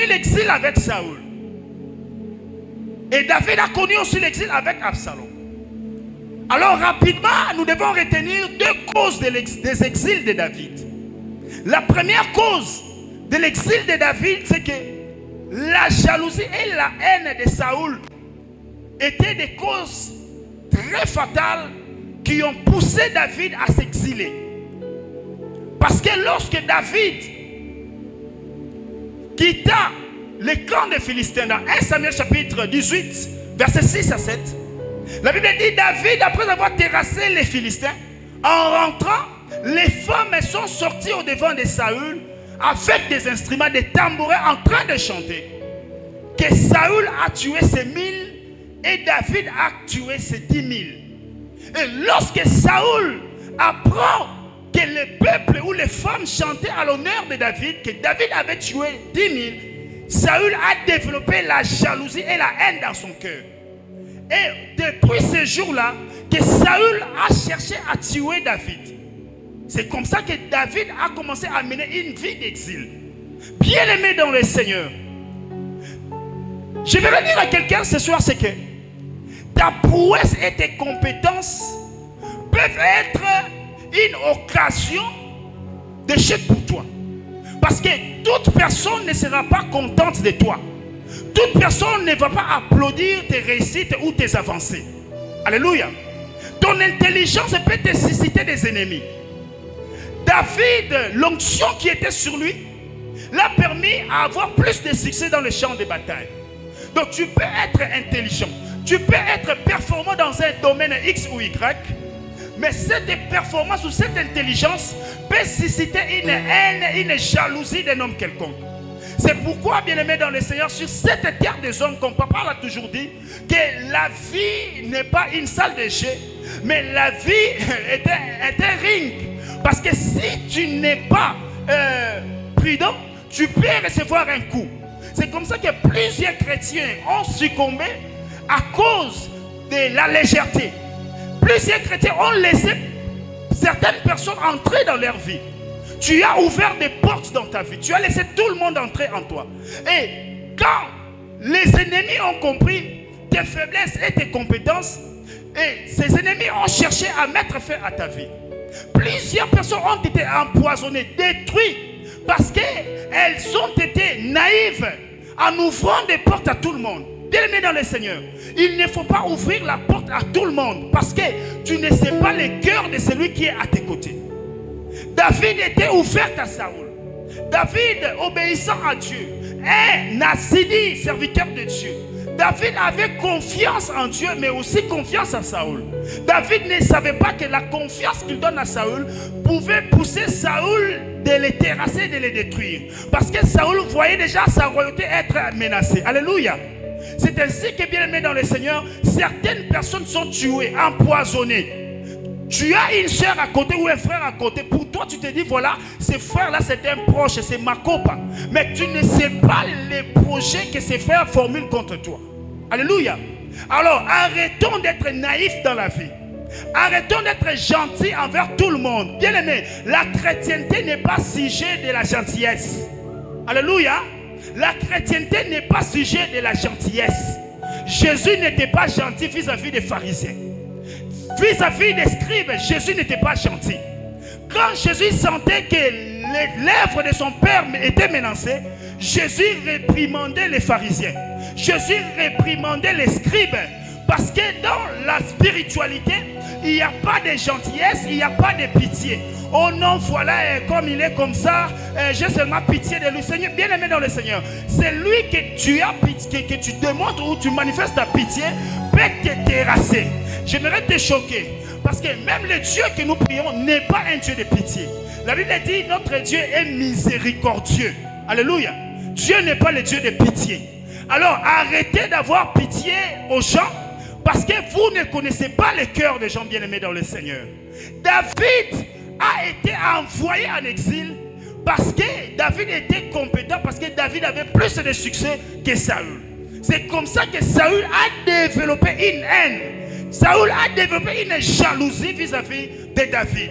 connu l'exil avec Saül. Et David a connu aussi l'exil avec Absalom. Alors rapidement, nous devons retenir deux causes des exils de David. La première cause de l'exil de David, c'est que la jalousie et la haine de Saül étaient des causes très fatales qui ont poussé David à s'exiler. Parce que lorsque David quitta le camp des Philistins dans 1 Samuel chapitre 18, versets 6 à 7, la Bible dit David, après avoir terrassé les Philistins, en rentrant, les femmes sont sorties au devant de Saül avec des instruments, des tambourins en train de chanter. Que Saül a tué ses 1000 et David a tué ses 10 000. Et lorsque Saül apprend que le peuple ou les femmes chantaient à l'honneur de David, que David avait tué 10 000, Saül a développé la jalousie et la haine dans son cœur. Et depuis ce jour-là, que Saül a cherché à tuer David. C'est comme ça que David a commencé à mener une vie d'exil. Bien-aimé dans le Seigneur, je vais dire à quelqu'un ce soir, c'est que ta prouesse et tes compétences peuvent être une occasion d'échec pour toi. Parce que toute personne ne sera pas contente de toi. Toute personne ne va pas applaudir tes réussites ou tes avancées. Alléluia. Ton intelligence peut te susciter des ennemis. David, l'onction qui était sur lui, l'a permis d'avoir plus de succès dans le champ de bataille. Donc tu peux être intelligent, tu peux être performant dans un domaine X ou Y, mais cette performance ou cette intelligence peut susciter une haine, une jalousie d'un homme quelconque. C'est pourquoi, bien-aimé dans le Seigneur, sur cette terre des hommes, comme papa l'a toujours dit, que la vie n'est pas une salle de jeu, mais la vie est un ring. Parce que si tu n'es pas prudent, tu peux recevoir un coup. C'est comme ça que plusieurs chrétiens ont succombé à cause de la légèreté. Plusieurs chrétiens ont laissé certaines personnes entrer dans leur vie. Tu as ouvert des portes dans ta vie. Tu as laissé tout le monde entrer en toi. Et quand les ennemis ont compris tes faiblesses et tes compétences, et ces ennemis ont cherché à mettre fin à ta vie. Plusieurs personnes ont été empoisonnées, détruites, parce qu'elles ont été naïves en ouvrant des portes à tout le monde. Bien-aimé dans le Seigneur, il ne faut pas ouvrir la porte à tout le monde, parce que tu ne sais pas le cœur de celui qui est à tes côtés. David était ouvert à Saül. David, obéissant à Dieu, un Assidi, serviteur de Dieu. David avait confiance en Dieu, mais aussi confiance à Saül. David ne savait pas que la confiance qu'il donne à Saül pouvait pousser Saül de les terrasser, de les détruire. Parce que Saül voyait déjà sa royauté être menacée. Alléluia. C'est ainsi que, bien aimé dans le Seigneur, certaines personnes sont tuées, empoisonnées. Tu as une soeur à côté ou un frère à côté. Pour toi, tu te dis, voilà, ce frère-là, c'est un proche, c'est ma copa. Mais tu ne sais pas les projets que ces frères formulent contre toi. Alléluia. Alors, arrêtons d'être naïfs dans la vie. Arrêtons d'être gentils envers tout le monde. Bien aimé, la chrétienté n'est pas sujet de la gentillesse. Alléluia. La chrétienté n'est pas sujet de la gentillesse. Jésus n'était pas gentil vis-à-vis des pharisiens. Vis-à-vis des scribes, Jésus n'était pas gentil. Quand Jésus sentait que les lèvres de son père étaient menacées, Jésus réprimandait les pharisiens. Jésus réprimandait les scribes. Parce que dans la spiritualité, il n'y a pas de gentillesse, il n'y a pas de pitié. Oh non, voilà, comme il est comme ça, j'ai seulement pitié de lui. Seigneur, bien aimé dans le Seigneur, c'est lui que tu as pitié, que tu démontres ou tu manifestes ta pitié, peut te terrasser. J'aimerais te choquer. Parce que même le Dieu que nous prions n'est pas un Dieu de pitié. La Bible dit notre Dieu est miséricordieux. Alléluia. Dieu n'est pas le Dieu de pitié. Alors arrêtez d'avoir pitié aux gens parce que vous ne connaissez pas le cœur des gens bien-aimés dans le Seigneur. David a été envoyé en exil parce que David était compétent, parce que David avait plus de succès que Saül. C'est comme ça que Saül a développé une haine. Saül a développé une jalousie vis-à-vis de David.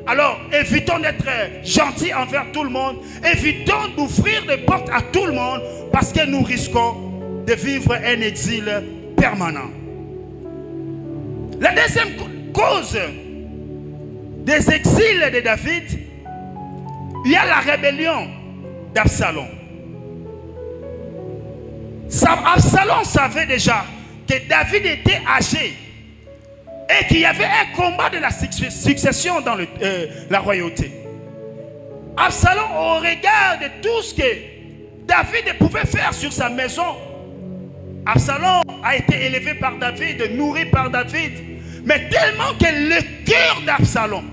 Alors, évitons d'être gentils envers tout le monde. Évitons d'ouvrir les portes à tout le monde parce que nous risquons de vivre un exil permanent. La deuxième cause des exils de David, il y a la rébellion d'Absalom. Absalom savait déjà que David était âgé et qu'il y avait un combat de la succession dans la royauté. Absalom, au regard de tout ce que David pouvait faire sur sa maison, Absalom a été élevé par David, nourri par David, mais tellement que le cœur d'Absalom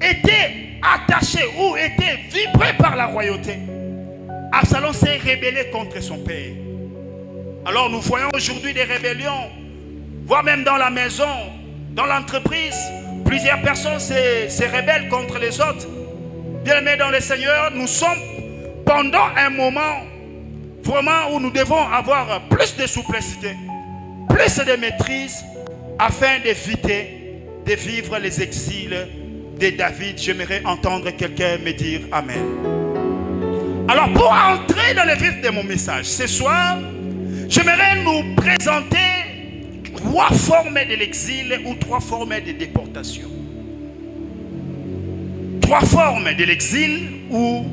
était attaché ou était vibré par la royauté, Absalom s'est rébellé contre son père. Alors nous voyons aujourd'hui des rébellions, voire même dans la maison, dans l'entreprise, plusieurs personnes se rebellent contre les autres. Bien-aimés dans le Seigneur, nous sommes pendant un moment vraiment où nous devons avoir plus de souplesse, plus de maîtrise, afin d'éviter de vivre les exils de David. J'aimerais entendre quelqu'un me dire Amen. Alors pour entrer dans le vif de mon message, ce soir, j'aimerais nous présenter 3 formes de l'exil ou 3 formes de déportation. 3 formes de l'exil ou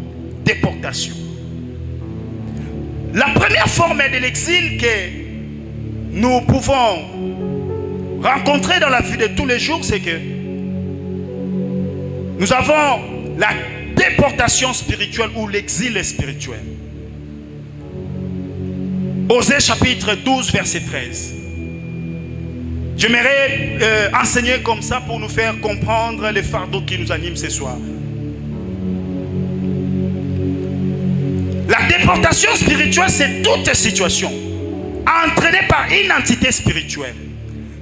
déportation. La première forme de l'exil que nous pouvons rencontrer dans la vie de tous les jours, c'est que nous avons la déportation spirituelle ou l'exil spirituel. Osée chapitre 12 verset 13. J'aimerais enseigner comme ça pour nous faire comprendre les fardeaux qui nous animent ce soir. La déportation spirituelle, c'est toute situation entraînée par une entité spirituelle.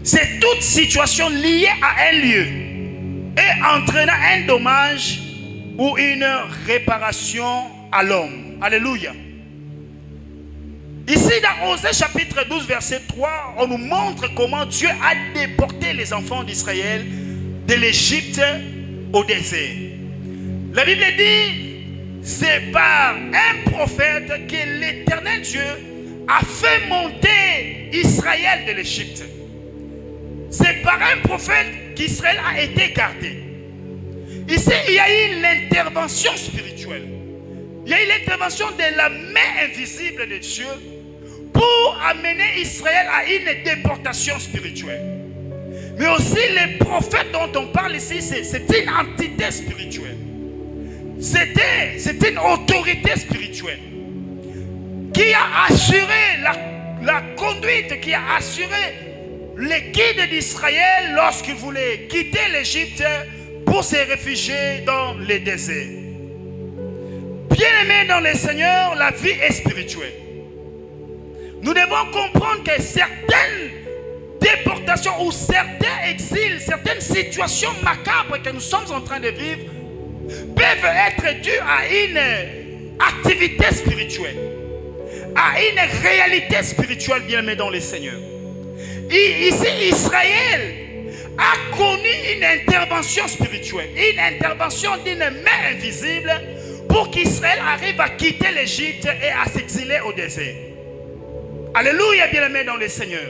C'est toute situation liée à un lieu et entraînant un dommage ou une réparation à l'homme. Alléluia. Ici dans Osée chapitre 12 verset 3, on nous montre comment Dieu a déporté les enfants d'Israël de l'Égypte au désert. La Bible dit, c'est par un prophète que l'Éternel Dieu a fait monter Israël de l'Égypte. C'est par un prophète qu'Israël a été gardé. Ici, il y a eu l'intervention spirituelle. Il y a eu l'intervention de la main invisible de Dieu pour amener Israël à une déportation spirituelle. Mais aussi les prophètes dont on parle ici, c'est une entité spirituelle. C'est une autorité spirituelle qui a assuré la conduite, qui a assuré les guides d'Israël lorsqu'ils voulaient quitter l'Égypte pour se réfugier dans les déserts. Bien-aimés dans le Seigneur, la vie est spirituelle. Nous devons comprendre que certaines déportations ou certains exils, certaines situations macabres que nous sommes en train de vivre peuvent être dues à une activité spirituelle, à une réalité spirituelle, bien-aimés dans le Seigneur. Ici, Israël a connu une intervention spirituelle, une intervention d'une main invisible pour qu'Israël arrive à quitter l'Égypte et à s'exiler au désert. Alléluia, bien-aimés dans le Seigneur.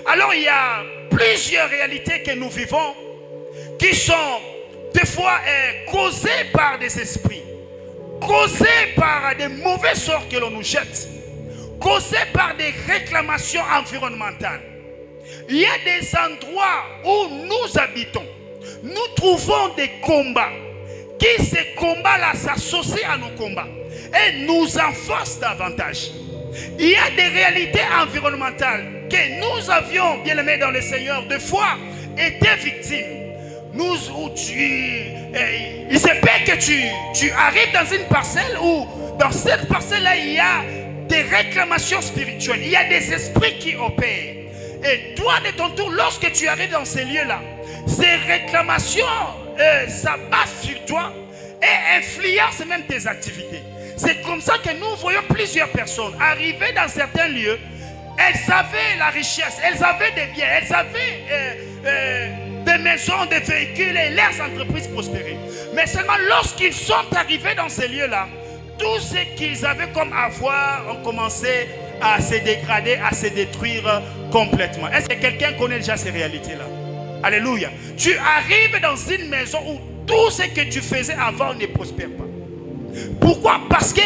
Alors il y a plusieurs réalités que nous vivons qui sont des fois causées par des esprits, causées par des mauvais sorts que l'on nous jette, causées par des réclamations environnementales. Il y a des endroits où nous habitons, nous trouvons des combats, qui ces combats-là s'associent à nos combats et nous enforcent davantage. Il y a des réalités environnementales que nous avions, bien-aimés dans le Seigneur, des fois été victimes. Il se peut que tu arrives dans une parcelle où, dans cette parcelle-là, il y a des réclamations spirituelles. Il y a des esprits qui opèrent. Et toi, de ton tour, lorsque tu arrives dans ces lieux-là, ces réclamations s'abattent sur toi et influencent même tes activités. C'est comme ça que nous voyons plusieurs personnes arriver dans certains lieux. Elles avaient la richesse, elles avaient des biens, elles avaient des maisons, des véhicules et leurs entreprises prospérer. Mais seulement lorsqu'ils sont arrivés dans ces lieux-là, tout ce qu'ils avaient comme avoir ont commencé à se dégrader, à se détruire complètement. Est-ce que quelqu'un connaît déjà ces réalités-là? Alléluia. Tu arrives dans une maison où tout ce que tu faisais avant ne prospère pas. Pourquoi? Parce que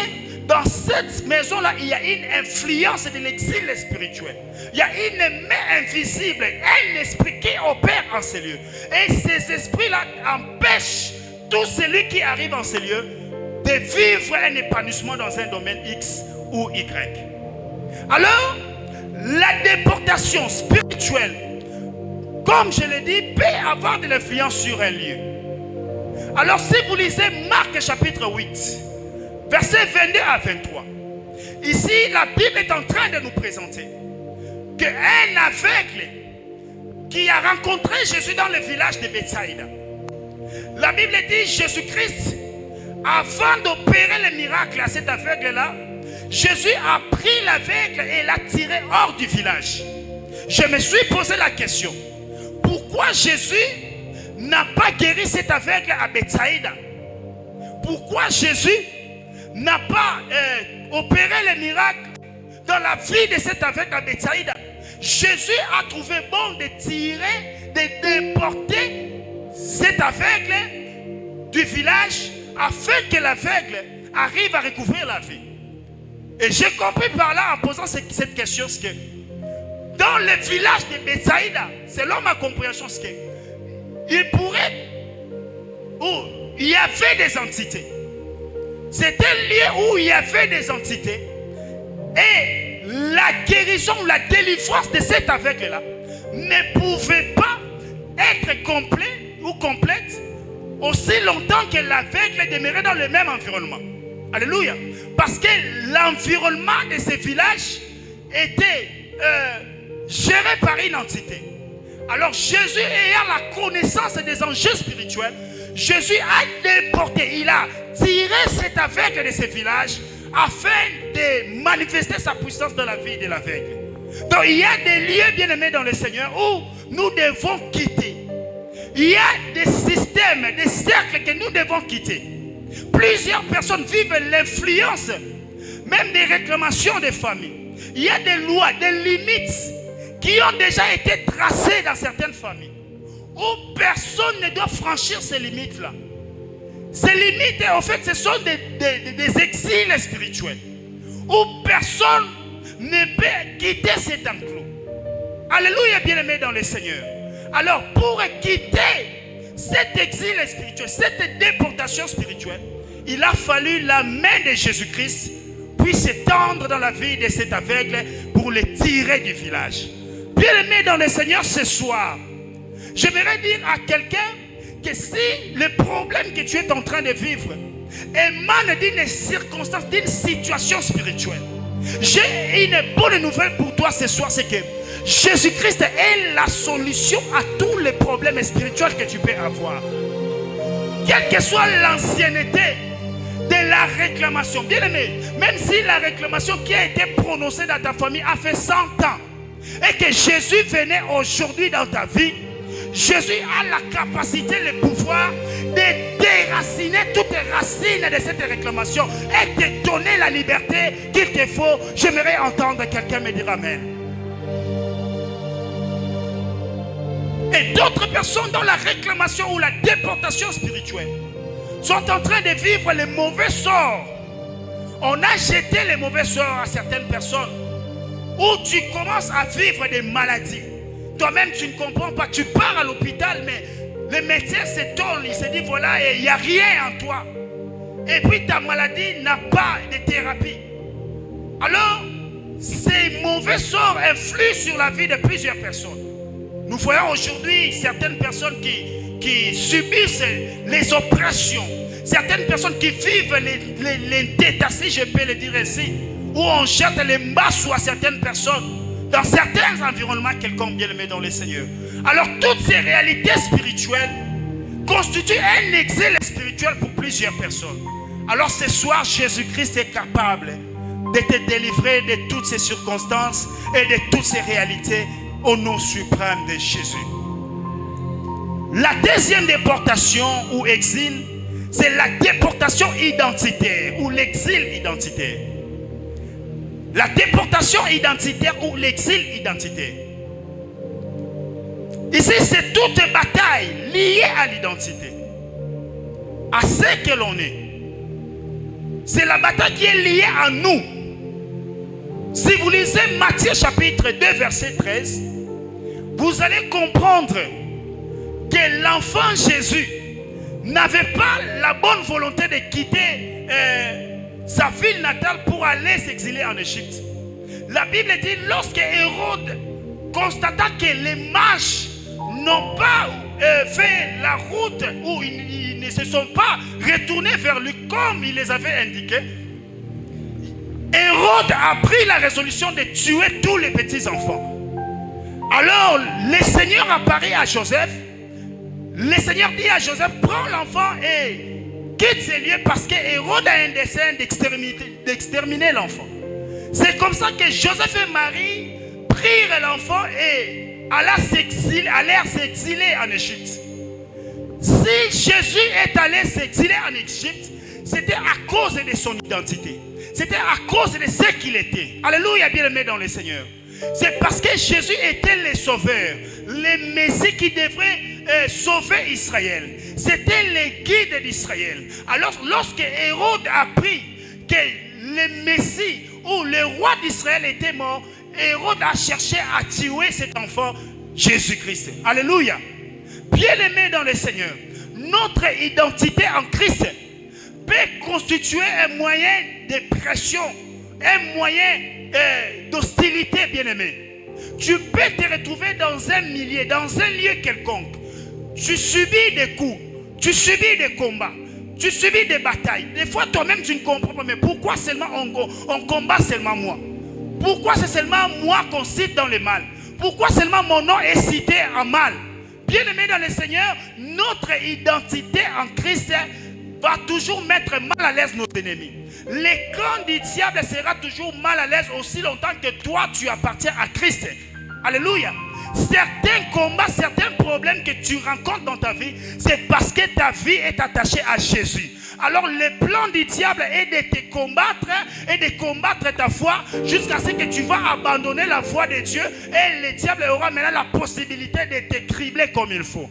dans cette maison-là, il y a une influence de l'exil spirituel. Il y a une main invisible, un esprit qui opère en ces lieux. Et ces esprits-là empêchent tout celui qui arrive en ces lieux de vivre un épanouissement dans un domaine X ou Y. Alors, la déportation spirituelle, comme je l'ai dit, peut avoir de l'influence sur un lieu. Alors, si vous lisez Marc chapitre 8, versets 22 à 23, ici, la Bible est en train de nous présenter qu'un aveugle qui a rencontré Jésus dans le village de Bethsaïda, la Bible dit Jésus-Christ, avant d'opérer le miracle à cet aveugle-là, Jésus a pris l'aveugle et l'a tiré hors du village. Je me suis posé la question, pourquoi Jésus n'a pas guéri cet aveugle à Bethsaïda? Pourquoi Jésus n'a pas opéré le miracle dans la vie de cet aveugle à Bethsaïda? Jésus a trouvé bon de tirer, de déporter cet aveugle du village afin que l'aveugle arrive à recouvrir la vie. Et j'ai compris par là en posant cette question, que dans le village de Bethsaïda, selon ma compréhension, il pourrait, où il y avait des entités. C'était un lieu où il y avait des entités. Et la guérison ou la délivrance de cet aveugle-là ne pouvait pas être complète ou complète aussi longtemps que l'aveugle demeurait dans le même environnement. Alléluia. Parce que l'environnement de ces villages était géré par une entité. Alors Jésus, ayant la connaissance des enjeux spirituels, Jésus a déporté, il a tiré cet aveugle de ces villages afin de manifester sa puissance dans la vie de l'aveugle. Donc il y a des lieux, bien aimés dans le Seigneur, où nous devons quitter. Il y a des systèmes, des cercles que nous devons quitter. Plusieurs personnes vivent l'influence, même des réclamations des familles. Il y a des lois, des limites qui ont déjà été tracées dans certaines familles, où personne ne doit franchir ces limites-là. Ces limites, en fait, ce sont des exils spirituels, où personne ne peut quitter cet enclos. Alléluia, bien-aimés dans le Seigneur. Alors, pour quitter cet exil spirituel, cette déportation spirituelle, il a fallu la main de Jésus-Christ puisse s'étendre dans la vie de cet aveugle pour le tirer du village. Bien-aimés dans le Seigneur, ce soir, j'aimerais dire à quelqu'un que si le problème que tu es en train de vivre émane d'une circonstance, d'une situation spirituelle, j'ai une bonne nouvelle pour toi ce soir, c'est que Jésus-Christ est la solution à tous les problèmes spirituels que tu peux avoir. Quelle que soit l'ancienneté de la réclamation, bien aimé, même si la réclamation qui a été prononcée dans ta famille a fait 100 ans, et que Jésus venait aujourd'hui dans ta vie, Jésus a la capacité, le pouvoir de déraciner toutes les racines de cette réclamation et de donner la liberté qu'il te faut. J'aimerais entendre quelqu'un me dire Amen. Et d'autres personnes dans la réclamation ou la déportation spirituelle sont en train de vivre les mauvais sorts. On a jeté les mauvais sorts à certaines personnes où tu commences à vivre des maladies. Toi-même, tu ne comprends pas. Tu pars à l'hôpital, mais le médecin s'étonne. Il se dit, voilà, il n'y a rien en toi. Et puis, ta maladie n'a pas de thérapie. Alors, ces mauvais sorts influent sur la vie de plusieurs personnes. Nous voyons aujourd'hui certaines personnes qui subissent les oppressions. Certaines personnes qui vivent les détats, si je peux le dire ainsi, où on jette les masses à certaines personnes dans certains environnements quelconques, bien aimés dans le Seigneur. Alors toutes ces réalités spirituelles constituent un exil spirituel pour plusieurs personnes. Alors ce soir, Jésus-Christ est capable de te délivrer de toutes ces circonstances et de toutes ces réalités au nom suprême de Jésus. La deuxième déportation ou exil, c'est la déportation identitaire ou l'exil identitaire. La déportation identitaire ou l'exil identitaire. Ici, c'est toute bataille liée à l'identité, à ce que l'on est. C'est la bataille qui est liée à nous. Si vous lisez Matthieu chapitre 2, verset 13, vous allez comprendre que l'enfant Jésus n'avait pas la bonne volonté de quitter sa ville natale pour aller s'exiler en Égypte. La Bible dit, lorsque Hérode constata que les mages n'ont pas fait la route, ou ils ne se sont pas retournés vers lui comme il les avait indiqués, Hérode a pris la résolution de tuer tous les petits enfants. Alors le Seigneur apparaît à Joseph. Le Seigneur dit à Joseph, prends l'enfant et quitte ces lieux parce que Hérode a un dessein d'exterminer l'enfant. C'est comme ça que Joseph et Marie prirent l'enfant et allèrent s'exiler en Égypte. Si Jésus est allé s'exiler en Égypte, c'était à cause de son identité. C'était à cause de ce qu'il était. Alléluia, bien-aimé dans le Seigneur. C'est parce que Jésus était le sauveur, le Messie qui devrait sauver Israël. C'était le guide d'Israël. Alors, lorsque Hérode a appris que le Messie ou le roi d'Israël était mort, Hérode a cherché à tuer cet enfant, Jésus-Christ. Alléluia. Bien-aimé dans le Seigneur, notre identité en Christ peut constituer un moyen de pression, un moyen d'hostilité, bien-aimé. Tu peux te retrouver dans un milieu, dans un lieu quelconque. Tu subis des coups, tu subis des combats, tu subis des batailles. Des fois, toi-même, tu ne comprends pas, mais pourquoi seulement on combat seulement moi? Pourquoi c'est seulement moi qu'on cite dans le mal? Pourquoi seulement mon nom est cité en mal? Bien-aimé dans le Seigneur, notre identité en Christ va toujours mettre mal à l'aise nos ennemis. Le camp du diable sera toujours mal à l'aise aussi longtemps que toi tu appartiens à Christ. Alléluia. Certains combats, certains problèmes que tu rencontres dans ta vie, c'est parce que ta vie est attachée à Jésus. Alors le plan du diable est de te combattre et de combattre ta foi jusqu'à ce que tu vas abandonner la foi de Dieu et le diable aura maintenant la possibilité de te cribler comme il faut.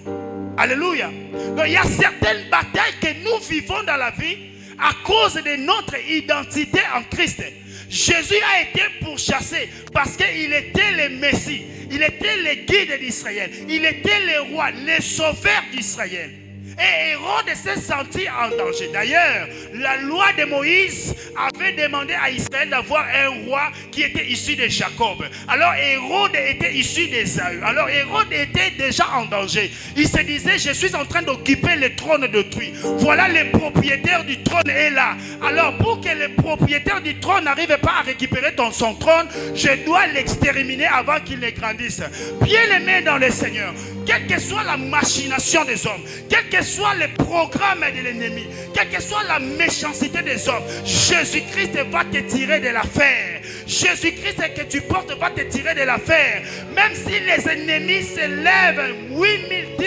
Alléluia. Donc il y a certaines batailles que nous vivons dans la vie à cause de notre identité en Christ. Jésus a été pourchassé parce qu'il était le Messie. Il était le guide d'Israël. Il était le roi, le sauveur d'Israël. Et Hérode s'est senti en danger. D'ailleurs, la loi de Moïse avait demandé à Israël d'avoir un roi qui était issu de Jacob. Alors Hérode était issu d'Ésaü. Alors Hérode était déjà en danger. Il se disait, je suis en train d'occuper le trône d'autrui. Voilà, le propriétaire du trône est là. Alors pour que le propriétaire du trône n'arrive pas à récupérer son trône, je dois l'exterminer avant qu'il ne grandisse. Bien-aimé dans le Seigneur, quelle que soit la machination des hommes, quel que soit le programme de l'ennemi, quelle que soit la méchanceté des hommes, Jésus-Christ va te tirer de l'affaire. Jésus-Christ que tu portes va te tirer de l'affaire. Même si les ennemis se lèvent 8 000, 10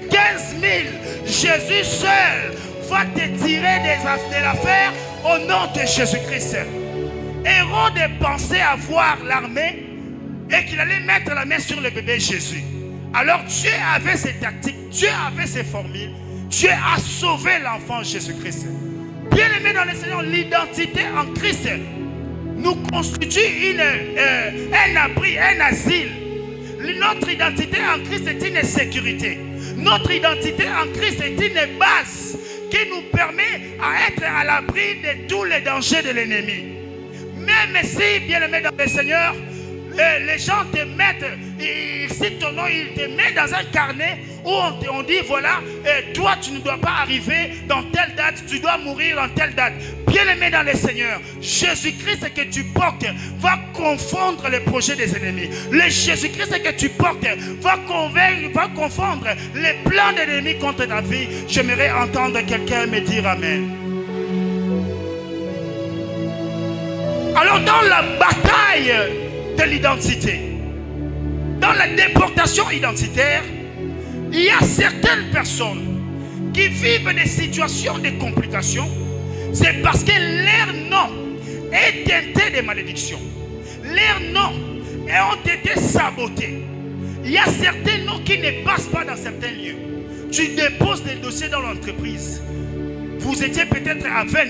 000, 15 000, Jésus seul va te tirer de l'affaire au nom de Jésus-Christ. Hérode pensait avoir l'armée et qu'il allait mettre la main sur le bébé Jésus. Alors Dieu avait ses tactiques, Dieu avait ses formules, Dieu a sauvé l'enfant Jésus-Christ. Bien-aimé dans le Seigneur, l'identité en Christ nous constitue un abri, un asile. Notre identité en Christ est une sécurité. Notre identité en Christ est une base qui nous permet à être à l'abri de tous les dangers de l'ennemi. Même si, bien-aimé dans le Seigneur, les gens te mettent, ils citent ton nom, ils te mettent dans un carnet où on dit voilà, toi tu ne dois pas arriver dans telle date, tu dois mourir dans telle date. Bien-aimé dans le Seigneur, Jésus-Christ que tu portes va confondre les projets des ennemis. Le Jésus-Christ que tu portes va confondre les plans des ennemis contre ta vie. J'aimerais entendre quelqu'un me dire Amen. Alors dans la bataille de l'identité, dans la déportation identitaire, Il y a certaines personnes qui vivent des situations de complications. C'est parce que leur nom est teinté de malédiction. Leurs noms ont été sabotés. Il y a certains noms qui ne passent pas dans certains lieux. Tu déposes des dossiers dans l'entreprise. Vous étiez peut-être à 20.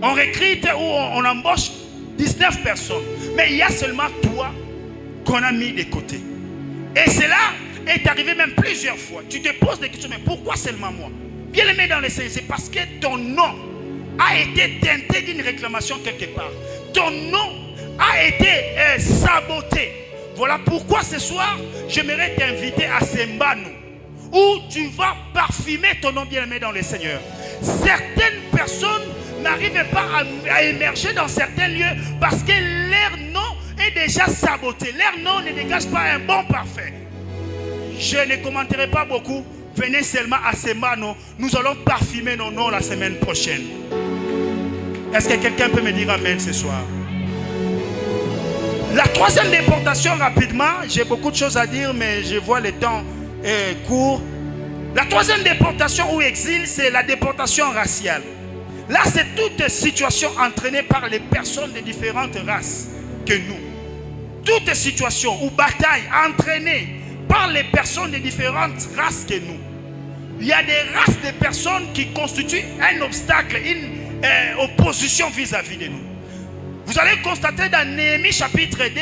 On recrute ou on embauche 19 personnes. Mais il y a seulement toi qu'on a mis de côté. Et cela est arrivé même plusieurs fois. Tu te poses des questions, mais pourquoi seulement moi? Bien aimé dans les Seigneurs, c'est parce que ton nom a été teinté d'une réclamation quelque part. Ton nom a été saboté. Voilà pourquoi ce soir, j'aimerais t'inviter à Sembano, où tu vas parfumer ton nom bien aimé dans le Seigneur. Certaines personnes n'arrivent pas à émerger dans certains lieux parce que leur nom est déjà saboté. Leur nom ne dégage pas un bon parfum. Je ne commenterai pas beaucoup. Venez seulement à Sembano. Nous allons parfumer nos noms la semaine prochaine. Est-ce que quelqu'un peut me dire amen ce soir? La troisième déportation, rapidement. J'ai beaucoup de choses à dire, mais je vois le temps court. La troisième déportation ou exil, c'est la déportation raciale. Là, c'est toute situation entraînée par les personnes de différentes races que nous. Toute situation ou bataille entraînée par les personnes de différentes races que nous. Il y a des races de personnes qui constituent un obstacle, une opposition vis-à-vis de nous. Vous allez constater dans Néhémie chapitre 2,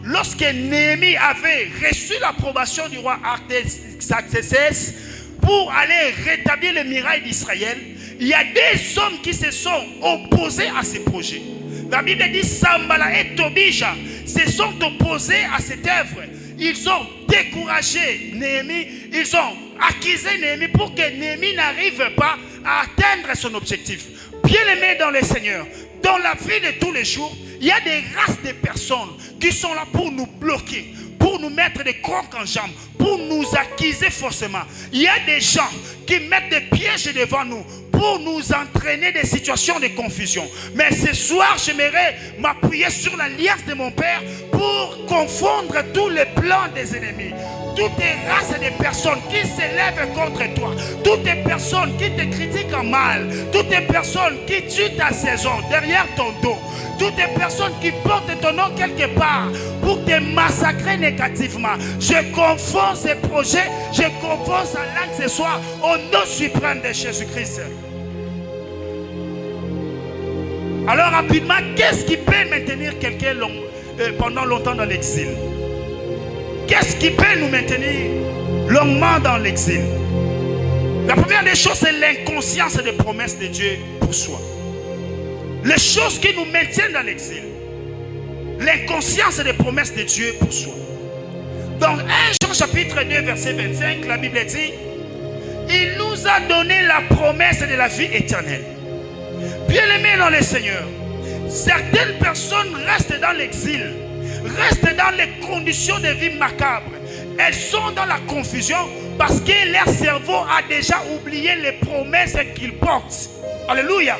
lorsque Néhémie avait reçu l'approbation du roi Artaxerxès pour aller rétablir les murailles d'Israël, il y a des hommes qui se sont opposés à ce projet. La Bible dit Sambala et Tobija se sont opposés à cette œuvre. Ils ont découragé Néhémie, ils ont accusé Néhémie pour que Néhémie n'arrive pas à atteindre son objectif. Bien-aimés dans le Seigneur, dans la vie de tous les jours, il y a des races de personnes qui sont là pour nous bloquer, pour nous mettre des crocs en jambes, pour nous accuser forcément. Il y a des gens qui mettent des pièges devant nous pour nous entraîner des situations de confusion. Mais ce soir, j'aimerais m'appuyer sur l'alliance de mon Père pour confondre tous les plans des ennemis. Toutes les races de personnes qui s'élèvent contre toi, toutes les personnes qui te critiquent en mal, toutes les personnes qui tuent ta saison derrière ton dos, toutes les personnes qui portent ton nom quelque part pour te massacrer négativement. Je confonds ces projets, je confonds sa langue ce soir au nom suprême de Jésus-Christ. Alors rapidement, qu'est-ce qui peut maintenir quelqu'un pendant longtemps dans l'exil? Qu'est-ce qui peut nous maintenir longuement dans l'exil? La première des choses, c'est l'inconscience des promesses de Dieu pour soi. Les choses qui nous maintiennent dans l'exil. L'inconscience des promesses de Dieu pour soi. Dans 1 Jean chapitre 2 verset 25, la Bible dit: il nous a donné la promesse de la vie éternelle. Bien-aimés dans le Seigneur, certaines personnes restent dans l'exil, restent dans les conditions de vie macabres. Elles sont dans la confusion parce que leur cerveau a déjà oublié les promesses qu'ils portent. Alléluia.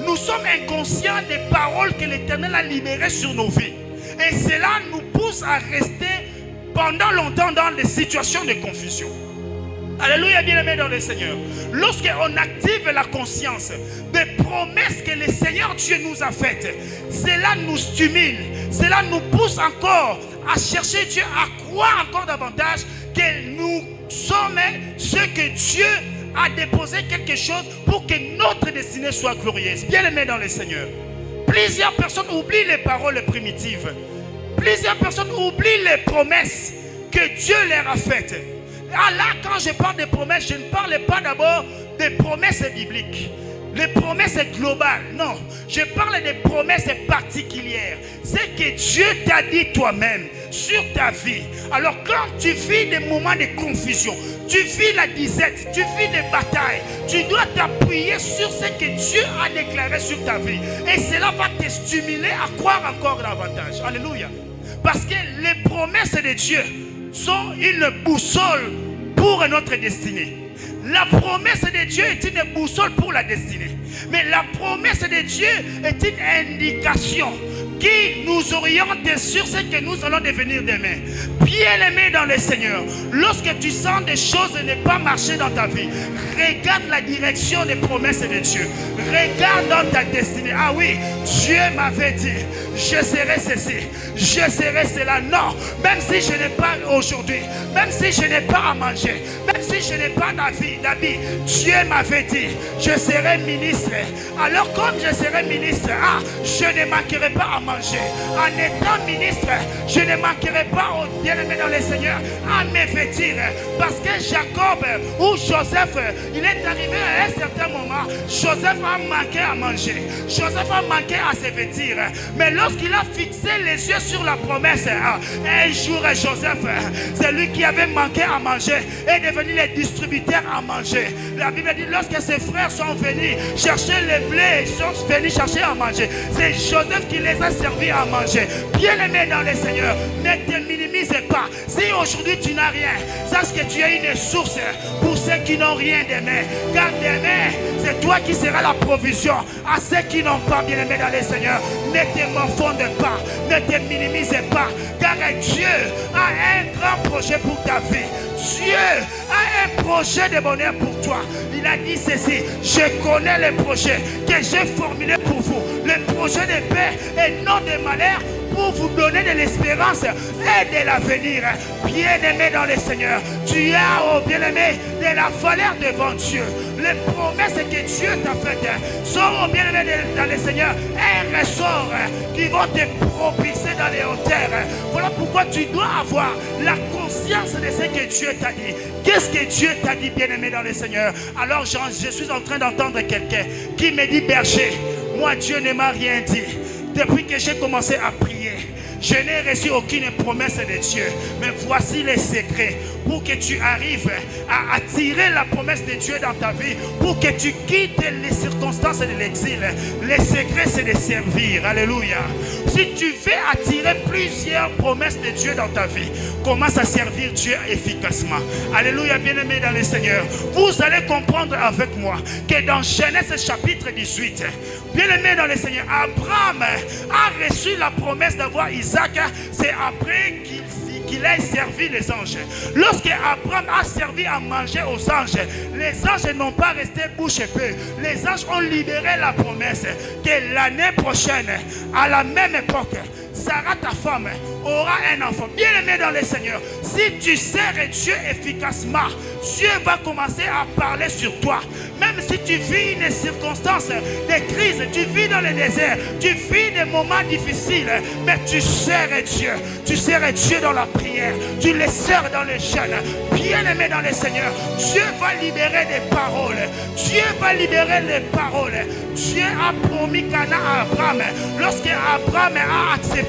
Nous sommes inconscients des paroles que l'Éternel a libérées sur nos vies. Et cela nous pousse à rester pendant longtemps dans des situations de confusion. Alléluia, bien-aimés dans le Seigneur. Lorsqu'on active la conscience des promesses que le Seigneur Dieu nous a faites, cela nous stimule, cela nous pousse encore à chercher Dieu, à croire encore davantage que nous sommes ceux que Dieu a déposé quelque chose pour que notre destinée soit glorieuse. Bien-aimés dans le Seigneur. Plusieurs personnes oublient les paroles primitives. Plusieurs personnes oublient les promesses que Dieu leur a faites. Ah là, quand je parle de promesses, je ne parle pas d'abord des promesses bibliques, les promesses globales. Non, je parle des promesses particulières. C'est que Dieu t'a dit toi-même sur ta vie. Alors quand tu vis des moments de confusion, tu vis la disette, tu vis des batailles, tu dois t'appuyer sur ce que Dieu a déclaré sur ta vie. Et cela va te stimuler à croire encore davantage. Alléluia. Parce que les promesses de Dieu sont une boussole pour notre destinée. La promesse de Dieu est une boussole pour la destinée. Mais la promesse de Dieu est une indication qui nous oriente sur ce que nous allons devenir demain. Bien-aimé dans le Seigneur, lorsque tu sens des choses ne pas marcher dans ta vie, regarde la direction des promesses de Dieu. Regarde dans ta destinée. Ah oui, Dieu m'avait dit, je serai ceci, je serai cela. Non, même si je n'ai pas aujourd'hui, même si je n'ai pas à manger, même si je n'ai pas d'habit, Dieu m'avait dit, je serai ministre. Alors comme je serai ministre, je ne manquerai pas à manger. En étant ministre, je ne manquerai pas au bien-aimé dans le Seigneur à me vêtir. Parce que Jacob ou Joseph, il est arrivé à un certain moment, Joseph a manqué à manger. Joseph a manqué à se vêtir. Mais lorsqu'il a fixé les yeux sur la promesse, un jour Joseph, celui qui avait manqué à manger, est devenu le distributeur à manger. La Bible dit, lorsque ses frères sont venus chercher le blé, ils sont venus chercher à manger. C'est Joseph qui les a servis à manger. Bien-aimé dans le Seigneur, ne te minimise pas. Si aujourd'hui tu n'as rien, sache que tu es une source pour ceux qui n'ont rien demain. Car demain, c'est toi qui seras la provision à ceux qui n'ont pas. Bien-aimé dans le Seigneur, ne te morfonde pas, ne te minimise pas. Car Dieu a un grand projet pour ta vie. Dieu a un projet de bonheur pour toi. Il a dit ceci: je connais les projets que j'ai formulés pour vous, les projets de paix et non de malheur, pour vous donner de l'espérance et de l'avenir. Bien-aimé dans le Seigneur, tu as, oh bien-aimé, de la valeur devant Dieu. Les promesses que Dieu t'a faites sont, oh bien-aimé dans le Seigneur, un ressort qui vont te propulser dans les hauteurs. Voilà pourquoi tu dois avoir la conscience de ce que Dieu t'a dit. Qu'est-ce que Dieu t'a dit, bien-aimé dans le Seigneur? Alors je suis en train d'entendre quelqu'un qui me dit: berger, moi Dieu ne m'a rien dit. Depuis que j'ai commencé à prier, je n'ai reçu aucune promesse de Dieu. Mais voici les secrets pour que tu arrives à attirer la promesse de Dieu dans ta vie, pour que tu quittes les circonstances de l'exil. Les secrets, c'est de servir. Alléluia. Si tu veux attirer plusieurs promesses de Dieu dans ta vie, commence à servir Dieu efficacement. Alléluia, bien-aimé dans le Seigneur. Vous allez comprendre avec moi que dans Genèse chapitre 18, bien-aimé dans le Seigneur, Abraham a reçu la promesse d'avoir Isaac. C'est après qu'il ait servi les anges. Lorsque Abraham a servi à manger aux anges, les anges n'ont pas resté bouche bée. Les anges ont libéré la promesse que l'année prochaine, à la même époque, Sarah, ta femme, aura un enfant. Bien-aimé dans le Seigneur, si tu sers Dieu efficacement, Dieu va commencer à parler sur toi. Même si tu vis une circonstance de crise, tu vis dans le désert, tu vis des moments difficiles, mais tu sers Dieu. Tu sers Dieu dans la prière, tu le sers dans le jeûne. Bien-aimé dans le Seigneur, Dieu va libérer des paroles. Dieu va libérer les paroles. Dieu a promis Canaan à Abraham. Lorsque Abraham a accepté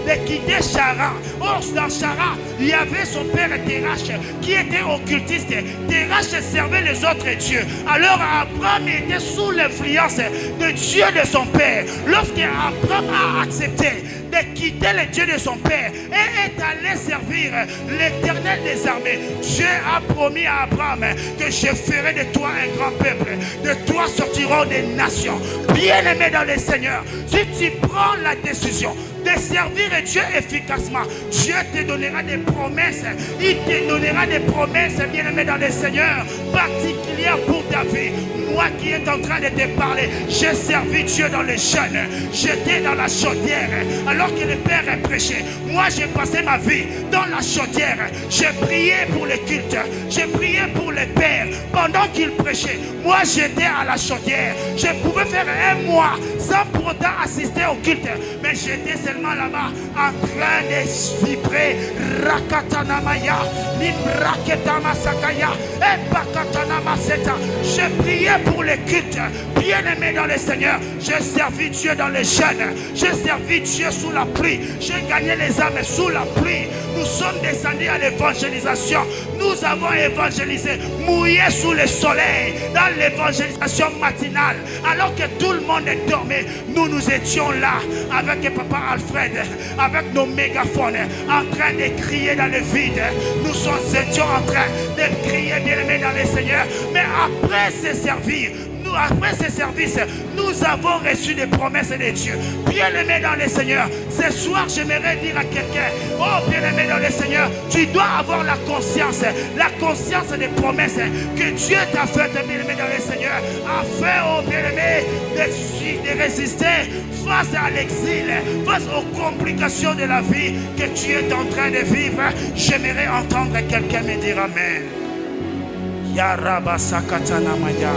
de quitter Charan, or dans Charan, il y avait son père Terach qui était occultiste. Terach servait les autres dieux. Alors Abraham était sous l'influence de Dieu de son père. Lorsque Abraham a accepté de quitter le Dieu de son père et est allé servir l'Éternel des armées, Dieu a promis à Abraham que je ferai de toi un grand peuple, de toi sortiront des nations. Bien-aimé dans le Seigneur, si tu prends la décision de servir Dieu efficacement, Dieu te donnera des promesses. Il te donnera des promesses, bien-aimé dans le Seigneur, particulières pour ta vie. Moi qui est en train de te parler, j'ai servi Dieu dans les jeûnes. J'étais dans la chaudière alors que le Père prêchait. Moi j'ai passé ma vie dans la chaudière. J'ai prié pour les cultes, j'ai prié pour les pères pendant qu'ils prêchaient. Moi j'étais à la chaudière. Je pouvais faire un mois sans pour autant assister au culte, mais j'étais seulement là-bas en train de vibrer. Rakatanamaya, Limraketamasakaya, Ebakatanamaseta. J'ai prié pour les cultes. Bien-aimé dans le Seigneur, j'ai servi Dieu dans les jeûnes. J'ai servi Dieu sous la pluie. J'ai gagné les âmes sous la pluie. Nous sommes descendus à l'évangélisation. Nous avons évangélisé, mouillé sous le soleil, dans l'évangélisation matinale. Alors que tout le monde dormait, nous étions là avec Papa Alfred, avec nos mégaphones, en train de crier dans le vide. Nous étions en train de crier, bien-aimé dans le Seigneur. Mais après se servir, après ce service, nous avons reçu des promesses de Dieu. Bien-aimé dans le Seigneur, ce soir, j'aimerais dire à quelqu'un, oh bien-aimé dans le Seigneur, tu dois avoir la conscience des promesses que Dieu t'a faites, bien-aimé dans le Seigneur, afin, oh bien-aimé, de résister face à l'exil, face aux complications de la vie que tu es en train de vivre. J'aimerais entendre quelqu'un me dire Amen. Yaraba sakatana maya.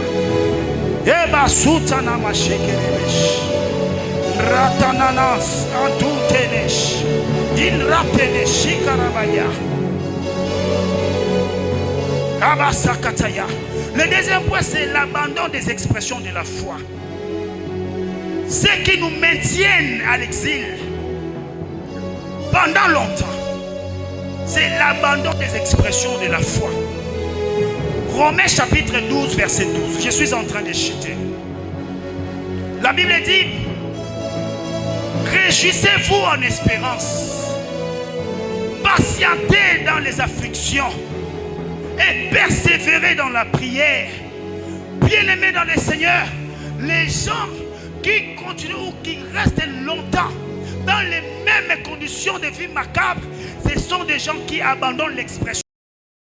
Eba sutana mashekerebesh. Ratananas antutenesh. Inrapenesh shikarabaya. Abasakataya. Le deuxième point, c'est l'abandon des expressions de la foi. Ceux qui nous maintiennent à l'exil pendant longtemps, c'est l'abandon des expressions de la foi. Romains chapitre 12, verset 12. Je suis en train de chuter. La Bible dit, réjouissez-vous en espérance, patientez dans les afflictions et persévérez dans la prière. Bien-aimés dans le Seigneur, les gens qui continuent ou qui restent longtemps dans les mêmes conditions de vie macabre, ce sont des gens qui abandonnent l'expression.